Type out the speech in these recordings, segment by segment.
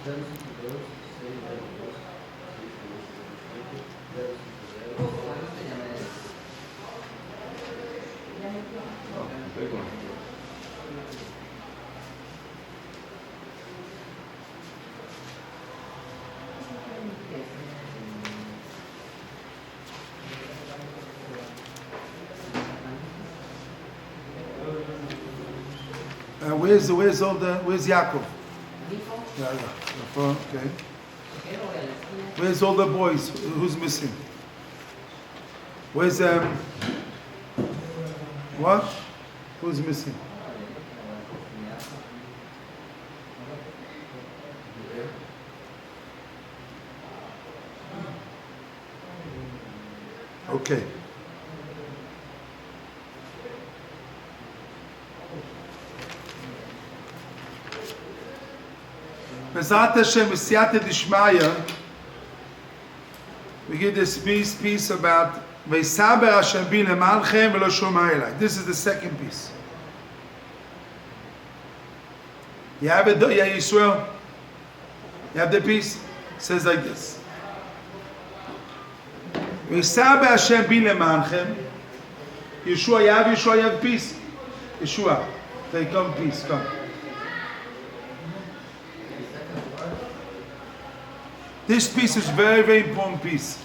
Big one. Where's Yaakov? Yeah. Okay. Where's all the boys? Who's missing? Where's what? Who's missing? Okay. Bezat Hashem, Siyata Dishmaya, we get this piece about Veisaber Hashem bin Emalchem Velo Shomayla. This is the second piece. You have it, yeah, Yisrael? You have the piece? It says like this. Veisaber Hashem bin Emalchem. Yeshua, you have peace. Yeshua, take come peace, come. This piece is very, very important piece.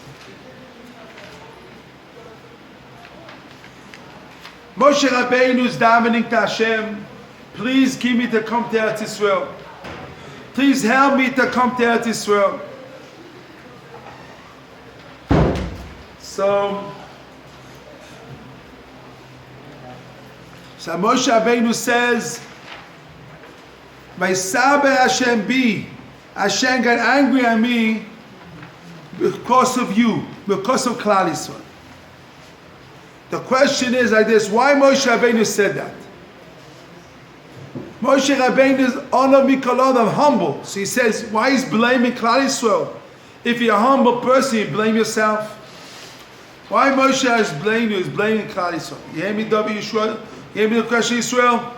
Moshe Rabbeinu is davening to Hashem. Please give me to come to Eretz Yisrael. Please help me to come to Eretz Yisrael. So Moshe Rabbeinu says, "Vaysaber Hashem bi." Hashem got angry at me because of you, because of Klal Yisrael. The question is like this: why Moshe Rabbeinu said that? Moshe Rabbeinu is honor mikol adam, humble. So he says, why he's blaming Klal Yisrael? If you're a humble person, you blame yourself. Why Moshe is blaming you? He's blaming Klal Yisrael. You hear me, W. Yisrael? You hear me the question, Yisrael?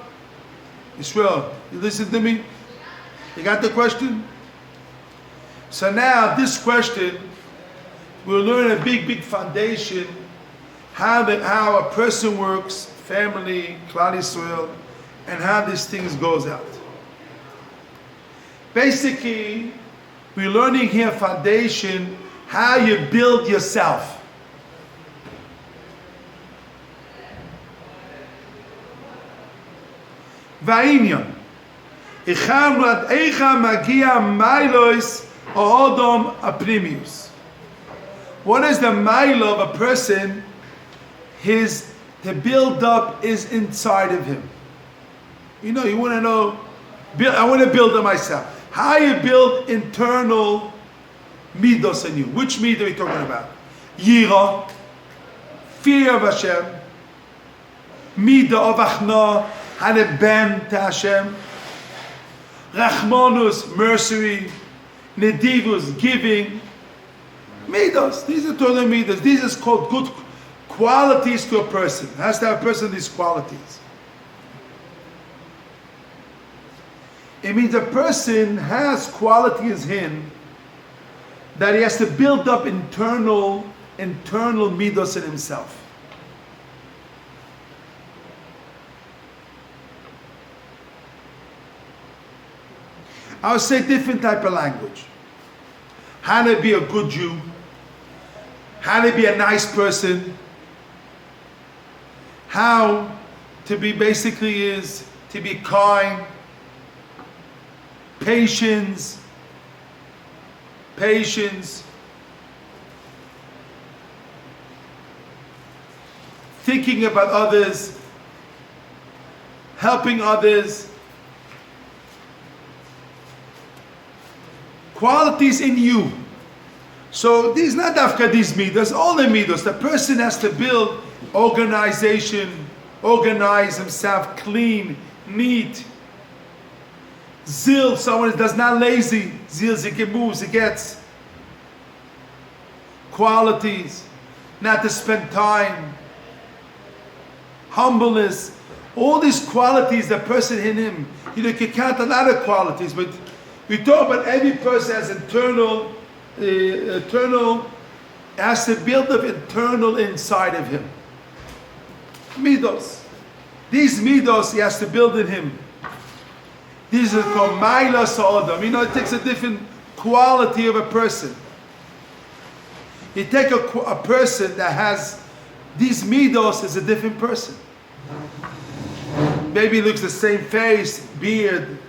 Yisrael, you listen to me? You got the question? So now, this question, we'll learn a big foundation, how a person works, family, Klal Yisrael, and how these things goes out. Basically, we're learning here foundation, how you build yourself. Va'inyan. Icham rad eicha magia mailois Odom aprimius. What is the mile of a person? The build up is inside of him. You know, you want to know, I want to build it myself. How you build internal midos in you. Which midah are we talking about? Yira, fear of Hashem, midah of achna, how to bend to Hashem, rachmanus, mercy, Nedivus, giving, midos. These are total midos. These are called good qualities to a person. It has to have a person these qualities. It means a person has qualities in him that he has to build up internal midos in himself. I'll say different type of language. How to be a good Jew. How to be a nice person. How to be basically is to be kind. Patience. Thinking about others. Helping others. Qualities in you. So these not dafka these midos, all the midos. The person has to build organization, organize himself, clean, neat. Zeal, someone that's not lazy. Zeal, he moves, he gets. Qualities, not to spend time. Humbleness, all these qualities, the person in him. You know, you can count a lot of qualities, but We talk about every person has has to build up internal inside of him. Midos. These midos he has to build in him. These are called Maila Sa'odam. You know, it takes a different quality of a person. You take a person that has these midos is a different person. Maybe he looks the same face, beard,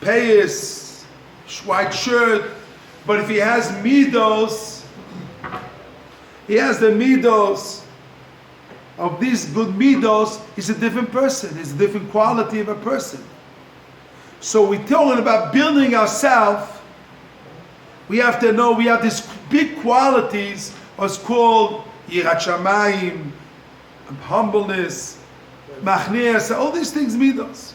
payas, white shirt, but if he has midos, he has the midos of these good midos, he's a different person. He's a different quality of a person. So we're talking about building ourselves. We have to know we have these big qualities, what's called Yirat Shamayim, humbleness, Machnias, all these things midos.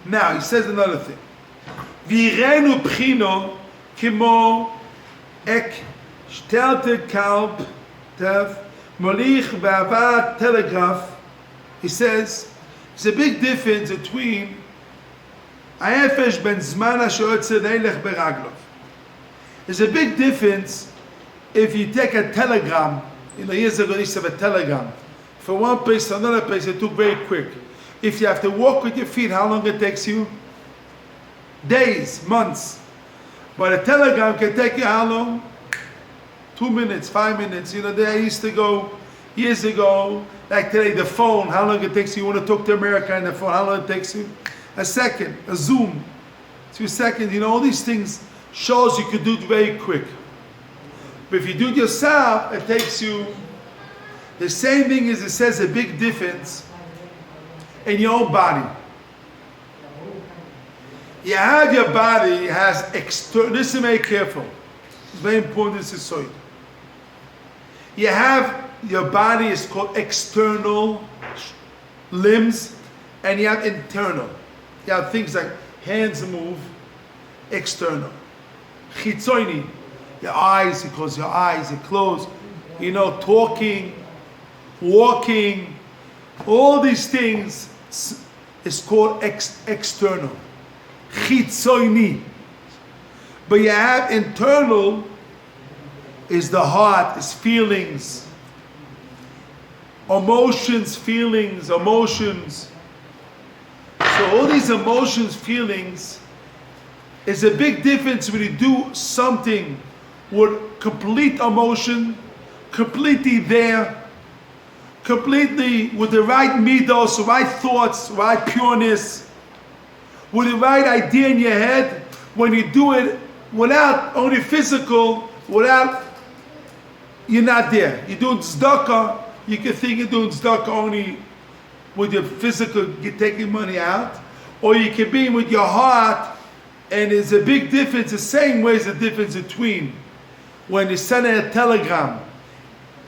Now he says another thing. Virenu Pchino Kimo Ek Stelte Kalb Tev Molich V'Avad Telegraph. He says there's a big difference between Ha'efesh ben Zman HaSho'otze Neilech Beraglov. There's a big difference if you take a telegram. You know, years ago they used to have a telegram. From one place to another place, it took very quick. If you have to walk with your feet, how long it takes you? Days, months. But a telegram can take you how long? 2 minutes, 5 minutes. You know, they used to go years ago, like today, the phone, how long it takes you? You want to talk to America on the phone, how long it takes you? A second, a Zoom, 2 seconds. You know, all these things shows you could do it very quick. But if you do it yourself, it takes you. The same thing is, it says a big difference in your own body. You have your body has external. Listen very careful. It's very important. This is so. You have your body is called external limbs, and you have internal. You have things like hands move, external. Chitzoni, your eyes, he calls your eyes, your clothes. You know, talking, walking, all these things is called external. Chitzoni. But you have internal is the heart, is feelings, emotions. So all these emotions, feelings, is a big difference when you do something with complete emotion, completely there, completely with the right midos, right thoughts, right pureness, with the right idea in your head. When you do it without only physical, without, you're not there. You're doing tzedakah, you can think you're doing tzedakah only with your physical, you're taking money out, or you can be with your heart, and there's a big difference. The same way is the difference between when you send a telegram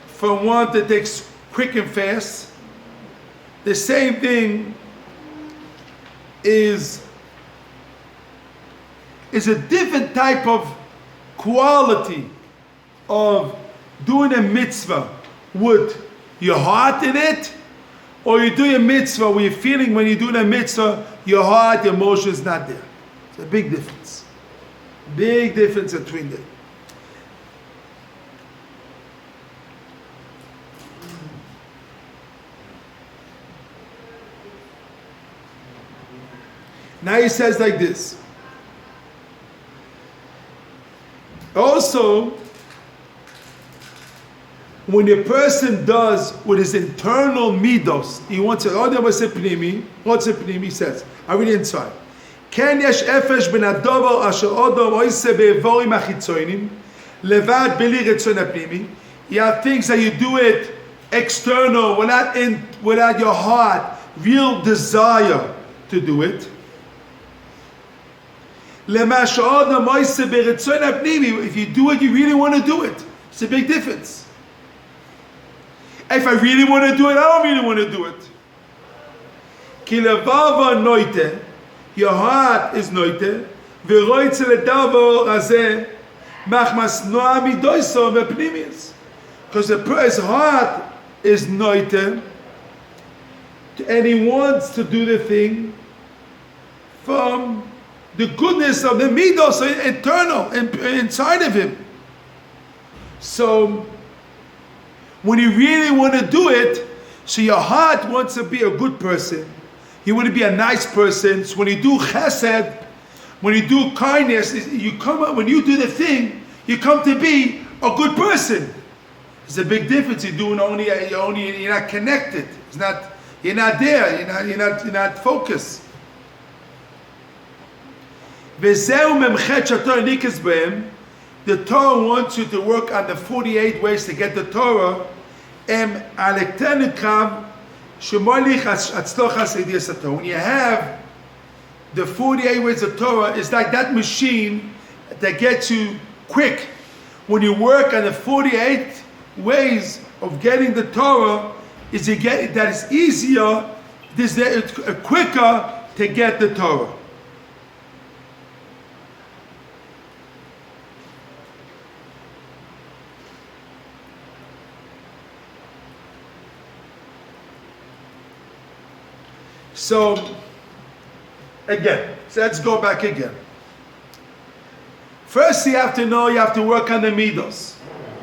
from one that takes quick and fast. The same thing is a different type of quality of doing a mitzvah with your heart in it, or you do a mitzvah where you're feeling when you're doing a mitzvah, your heart, your emotion is not there. It's a big difference. Big difference between them. Now he says like this. Also, when a person does with his internal midos, he wants to, he says, I read inside. Ken yesh efesh ben adover asher odom oise be'evorim achitzoinim levad beli retzon apnimi. You have things that you do it external, without your heart, real desire to do it. If you do it, you really want to do it. It's a big difference. If I really want to do it, I don't really want to do it. Your heart is noite. Because his heart is noite, and he wants to do the thing from the goodness of the midos are internal, inside of him. So when you really want to do it, so your heart wants to be a good person. You want to be a nice person. So when you do chesed, when you do kindness, when you do the thing, you come to be a good person. There's a big difference. You're not connected. You're not there. You're not focused. The Torah wants you to work on the 48 ways to get the Torah. When you have the 48 ways of Torah, it's like that machine that gets you quick. When you work on the 48 ways of getting the Torah, that is easier, it's quicker to get the Torah. So let's go back again. First you have to know, you have to work on the midos,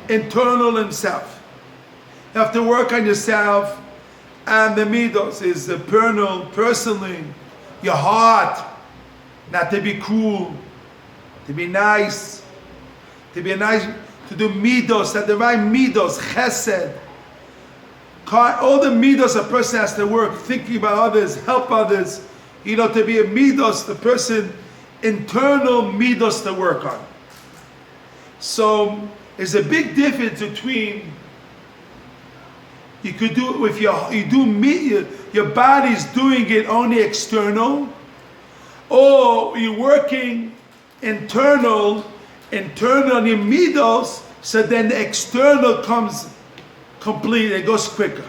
internal and self. You have to work on yourself, and the midos is the personally, your heart, not to be cruel, to be nice, to do midos, that the right midos, chesed, all the midos a person has to work, thinking about others, help others, to be a midos, the person, internal midos to work on. So there's a big difference between your body's doing it only external, or you're working internal in your midos, so then the external comes complete, it goes quicker.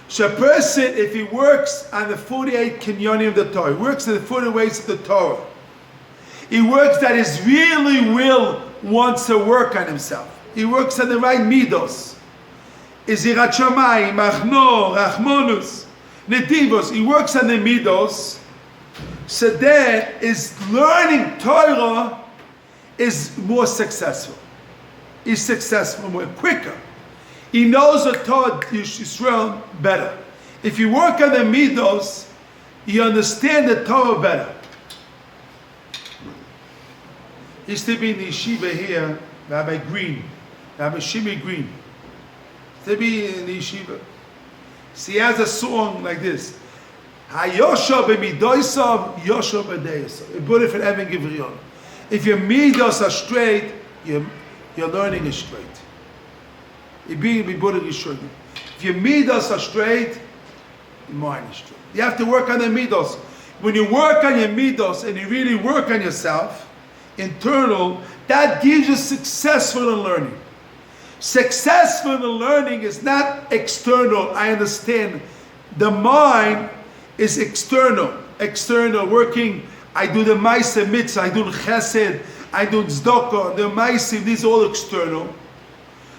So a person, if he works on the 48 kinyonim of the Torah, he works in the 40 ways of the Torah, he works that his really will wants to work on himself. He works on the right midos. Izirat Shamayim, Achno, Rachmonus, Netivos. He works on the midos. So then his learning Torah is more successful. He's successful, more quicker. He knows the Torah Yisrael better. If you work on the midos, you understand the Torah better. Used to be in the yeshiva here, Rabbi Shimi Green. To be in the yeshiva. So he has a song like this. Hayosha b'midosav, Yosha b'deyasav. He put it for Evan Givrion. If your midos are straight, your learning is straight. If your midos are straight, your mind is straight. You have to work on the midos. When you work on your midos and you really work on yourself, internal, that gives you successful in learning. Successful in learning is not external. I understand. The mind is external working. I do the ma'aseh mitzvah, I do chesed, I do tzedakah, the ma'aseh, these are all external.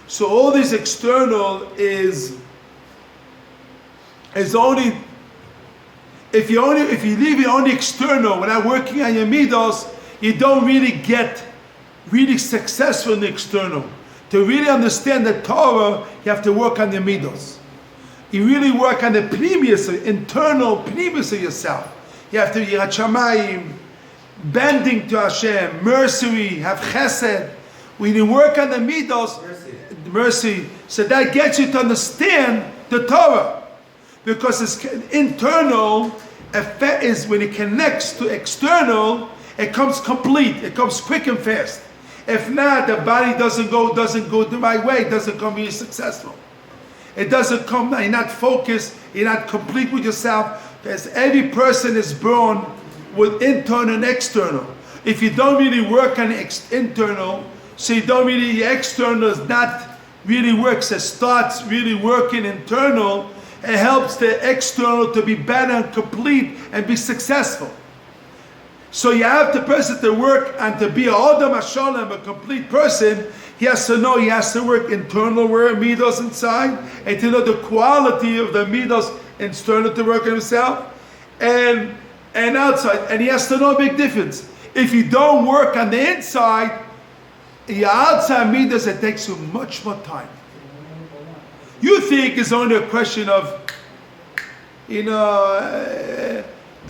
So all this external is only, if you leave it only external, without working on your midos, you don't really get really successful in the external. To really understand the Torah, you have to work on the midos. You really work on the internal pnimius of yourself. You have to yirat shamayim, bending to Hashem, mercy, have chesed. When you work on the midos, mercy, so that gets you to understand the Torah. Because it's internal effect is when it connects to external, it comes complete, it comes quick and fast. If not, the body doesn't go the right way, it doesn't come being successful. It doesn't come, you're not focused, you're not complete with yourself, because every person is born with internal and external. If you don't really work on internal, so you don't really, external is not really works, it starts really working internal, it helps the external to be better and complete and be successful. So you have the person to work and to be a Adam HaShalom, a complete person. He has to know, he has to work internal where midos inside, and to know the quality of the midos external to work on himself, and and outside, and he has to know a big difference. If you don't work on the inside, your outside midas, it takes you much more time. You think it's only a question of,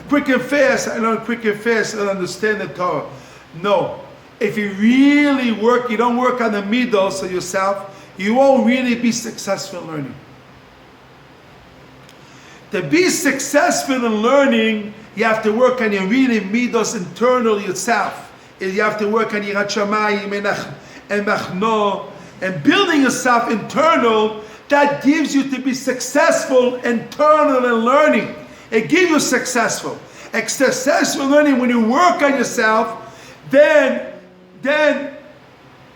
quick and fast. I know quick and fast, I don't understand the Torah. No. If you really work, you don't work on the midos of yourself, you won't really be successful in learning. To be successful in learning, you have to work on your really midos internal yourself. You have to work on Yirat Shamayim and Machno, and building yourself internal. That gives you to be successful internal in learning. It gives you successful. Successful learning, when you work on yourself, then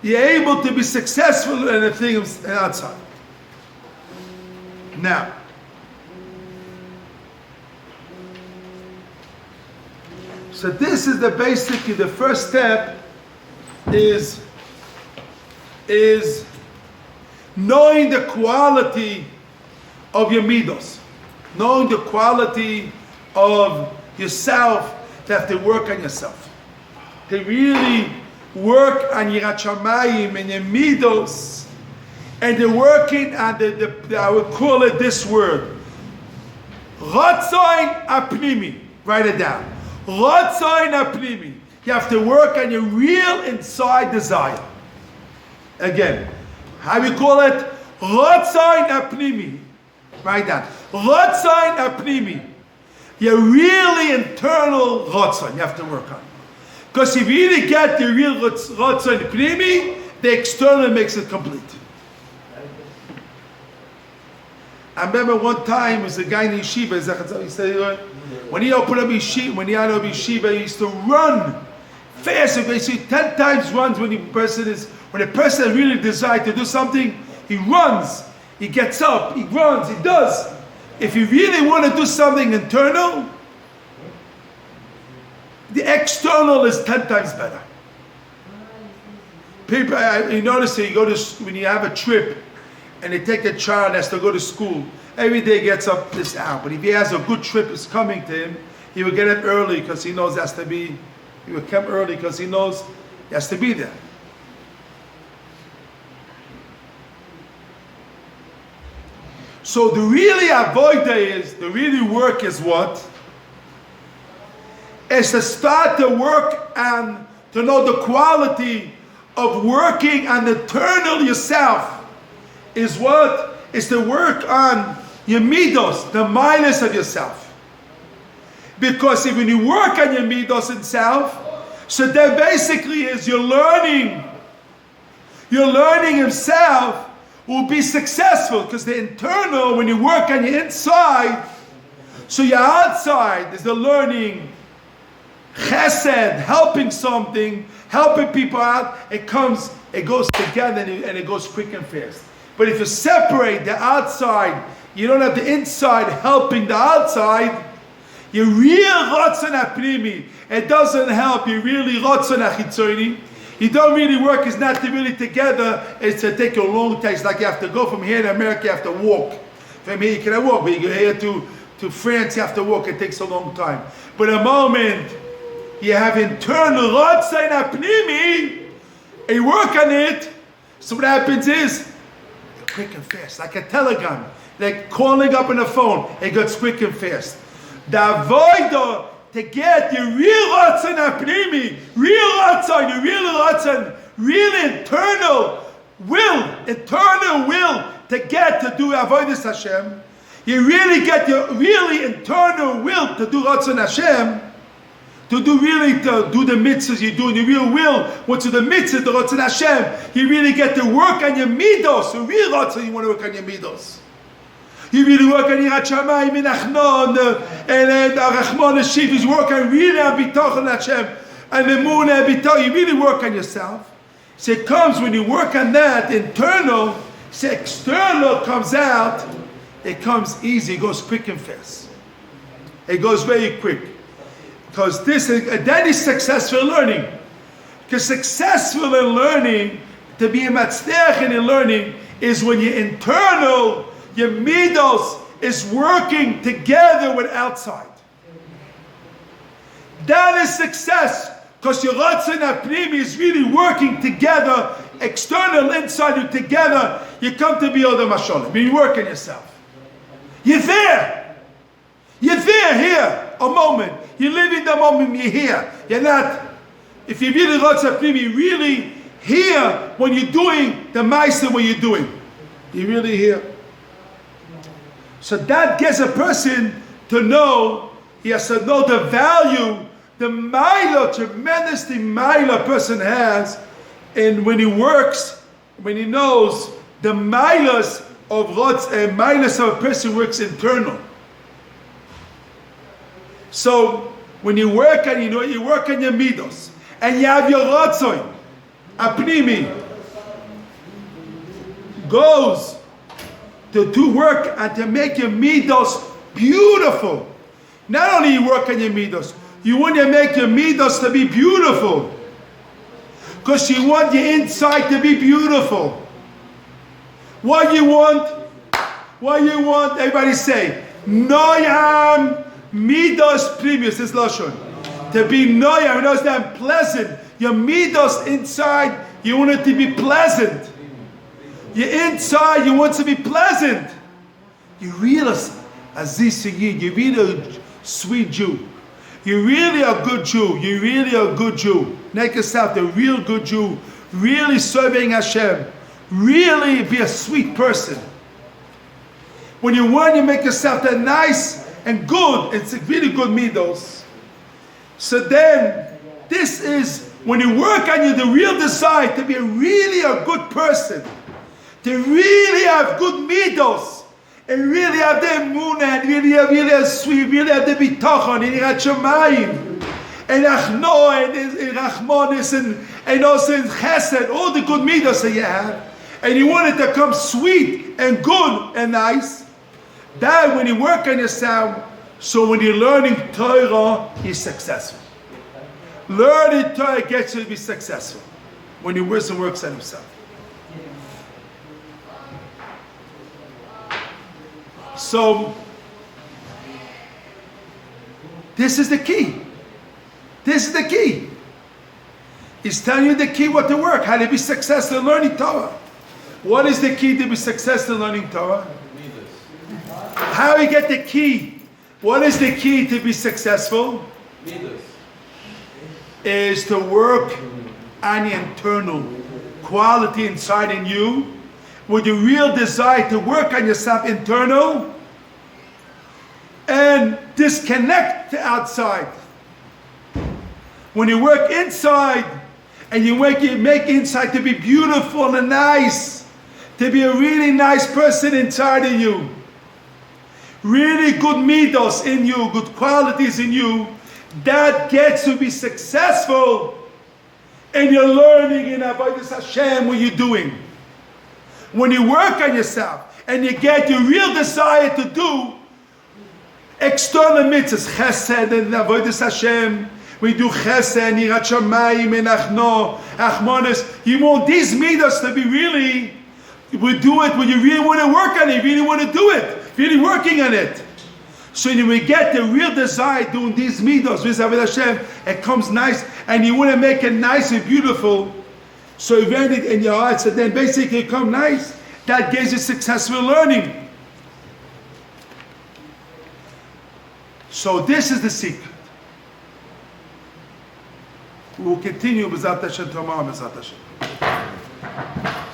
you're able to be successful in the things outside. Now, so this is basically the first step is knowing the quality of your midos, knowing the quality of yourself. To have to work on yourself, to really work on Yirat Shamayim and your midos, and they're working on I would call it this word, Ratzain Apnimi. Write it down. Ratzain Apnimi. You have to work on your real inside desire. Again, how do you call it? Ratzain Apnimi. Write down. Ratzain Apnimi. Your really internal Ratzain you have to work on. Because if you really get the real Ratzain Apnimi, the external makes it complete. I remember one time, there was a guy in yeshiva, he said, when he opened up yeshiva, he used to run fast. You see 10 times runs when a person really decides to do something, he runs, he gets up, he runs, he does. If you really want to do something internal, the external is 10 times better. People, you notice that when you have a trip and they take a child that has to go to school, every day gets up this hour. But if he has a good trip is coming to him, he will get up early because he knows he will come early because he knows he has to be there. So the really avoida the really work is what? Is to start to work and to know the quality of working on the internal yourself. Is what? Is to work on your midos, the minus of yourself. Because if when you work on your midos itself, so then basically is you're learning himself will be successful, because the internal, when you work on your inside, so your outside is the learning, chesed, helping something, helping people out, it goes together and it goes quick and fast. But if you separate the outside, you don't have the inside helping the outside, your real rotzen apnimi, it doesn't help. You really rotzen achitzoni. You don't really work. It's not really together. It's to take a long time. It's like you have to go from here to America. You have to walk. From here you can walk, but you go here to France. You have to walk. It takes a long time. But the moment you have internal rotzen apnimi, and you work on it, so what happens is quick and fast, like a telegram, like calling up on the phone. It gets quick and fast. The avoider to get your real ratzon apnimi, real ratzon, real internal will to get to do avodas Hashem. You really get your really internal will to do ratzon Hashem, to do the mitzvahs you do in your real will. What's the mitzvah, the ratzon Hashem? You really get to work on your midos. The real ratzon, you want to work on your midos. You really work on Yirat Shamayim and Achnon and Rachmon and Shivas. You work on really on Bitochen Hashem and the Moon and Bitochen. You really work on yourself. So it comes when you work on that internal. So external comes out. It comes easy. It goes quick and fast. It goes very quick. Because then is successful in learning. Because successful in learning, to be a matzliach in learning, is when your internal, your midos, is working together with outside. That is success. Because your Ratzon Apnimi is really working together, external, inside you together. You come to be Odom HaSholem. You work on yourself. You're there. You're there, here, a moment. You're living the moment, you're here. You're not, if you really Ratzon Apnimi, you're really here when you're doing the Ma'aseh, what you're doing. You're really here. So that gets a person to know, he has to know the value, the milah, tremendous milah a person has, and when he works, when he knows the milahs of milahs of a person works internal. So when you work on, you work on your midos, and you have your ratzon, apnimi, goes to do work and to make your midos beautiful. Not only you work on your midos, you want to make your midos to be beautiful. Because you want your inside to be beautiful. What you want, everybody say, Noyam midos primus, is Lashon. To be Noyam, knows that pleasant. Your midos inside, you want it to be pleasant. Your inside, you want to be pleasant. You realize, Aziz Yid, you're really a sweet Jew. You're really a good Jew. You're really a good Jew. Make yourself the real good Jew. Really serving Hashem. Really be a sweet person. When you want, you make yourself that nice and good. It's really good midos. So then, this is, when you work on you, the real desire to be really a good person. To really have good midos. And really have the emunah, and really have sweet, really have the bitachon, and yirat shamayim, and achno, and rachmanis, and also in chesed, all the good midos that you have, and you want it to come sweet and good and nice. That when you work on yourself, so when you're learning Torah, you're successful. Learning Torah gets you to be successful when you works on himself. So, this is the key. This is the key. He's telling you the key what to work, how to be successful in learning Torah. What is the key to be successful in learning Torah? How you get the key? What is the key to be successful? Is to work on the internal quality inside in you, with your real desire to work on yourself internal, and disconnect to outside. When you work inside, and you make inside to be beautiful and nice, to be a really nice person inside of you, really good midos in you, good qualities in you, that gets to be successful in your learning in Avodas Hashem, what you're doing. When you work on yourself and you get your real desire to do external mitzvahs, chesed and avodas Hashem, we do chesed, yirat shamayim, and achmonis. You want these mitzvahs to be really, we do it when you really want to work on it, you really want to do it, really working on it. So when we get the real desire doing these mitzvahs with avodas Hashem, it comes nice, and you want to make it nice and beautiful. So you read it in your heart, so then basically it come nice. That gives you successful learning. So this is the secret. We will continue with Zat Hashem tomorrow, Zat Hashem.